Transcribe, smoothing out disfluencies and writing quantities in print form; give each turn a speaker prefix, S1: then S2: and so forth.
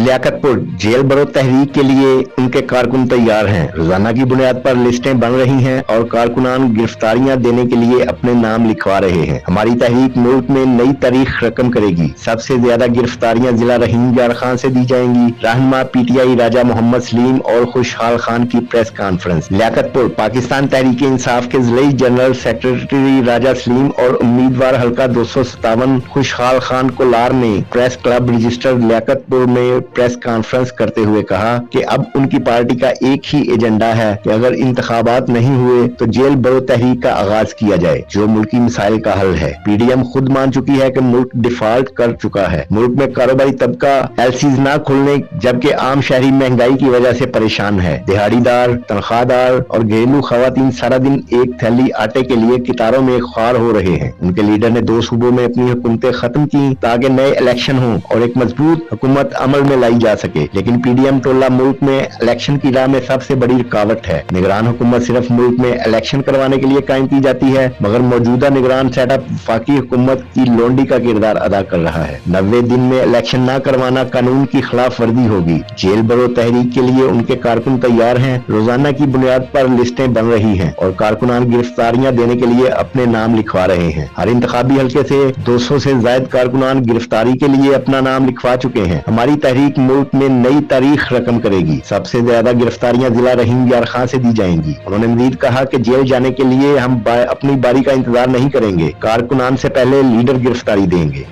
S1: Liaquatpur jail बरो तहरीक के लिए उनके कारकुन तैयार हैं। रोजाना की बुनियाद पर लिस्टें बन रही हैं और कारकुनान गिरफ्तारियां देने के लिए अपने नाम लिखवा रहे हैं। हमारी तहरीक मुल्क में नई तारीख रकम करेगी। सबसे ज्यादा गिरफ्तारियां जिला रहीम यार खान से दी जाएंगी। रहनुमा पीटीआई राजा मोहम्मद सलीम और खुशहाल खान की प्रेस कॉन्फ्रेंस। लियाकतपुर पाकिस्तान तहरीक इंसाफ के जिले जनरल सेक्रेटरी राजा सलीम और उम्मीदवार हल्का 257 खुशहाल खान कोलार ने प्रेस क्लब रजिस्टर लियाकतपुर में प्रेस कॉन्फ्रेंस करते हुए कहा कि अब उनकी पार्टी का एक ही एजेंडा है कि अगर इंतखाबात नहीं हुए तो जेल बरो तहरीक का आगाज किया जाए, जो मुल्की मिसाइल का हल है। पीडीएम खुद मान चुकी है कि मुल्क डिफॉल्ट कर चुका है। मुल्क में कारोबारी तबका एलसीज न खुलने जबकि आम शहरी महंगाई की वजह से परेशान है। दिहाड़ीदार, तनख्वाहदार और घरेलू खवातीन सारा दिन एक थैली आटे के लिए कितारों में ख्वार हो रहे हैं। उनके लीडर ने 2 सूबों में अपनी हुकूमतें खत्म की ताकि नए इलेक्शन हो और एक मजबूत हुकूमत अमल में लाई जा सके, लेकिन पीडीएम टोला मुल्क में इलेक्शन की राह में सबसे बड़ी रुकावट है। निगरान हुकूमत सिर्फ मुल्क में इलेक्शन करवाने के लिए कायम की जाती है, मगर मौजूदा निगरान सेटअप वफाकी हुकूमत की लोंडी का किरदार अदा कर रहा है। 90 दिन में इलेक्शन न करवाना कानून की खिलाफ वर्जी होगी। जेल बरो तहरीक के लिए उनके कारकुन तैयार हैं। रोजाना की बुनियाद पर लिस्टें बन रही हैं और कारकुनान गिरफ्तारियां देने के लिए अपने नाम लिखवा रहे हैं। हर इंतखाबी हल्के से 200 से ज्यादा कारकुनान गिरफ्तारी के लिए अपना नाम लिखवा चुके हैं। हमारी तहरीक मुल्क में नई तारीख रकम करेगी। सबसे ज्यादा गिरफ्तारियां जिला रहीम यार खान से दी जाएंगी। उन्होंने मजीद कहा कि जेल जाने के लिए हम अपनी बारी का इंतजार नहीं करेंगे। कारकुनान से पहले लीडर गिरफ्तारी देंगे।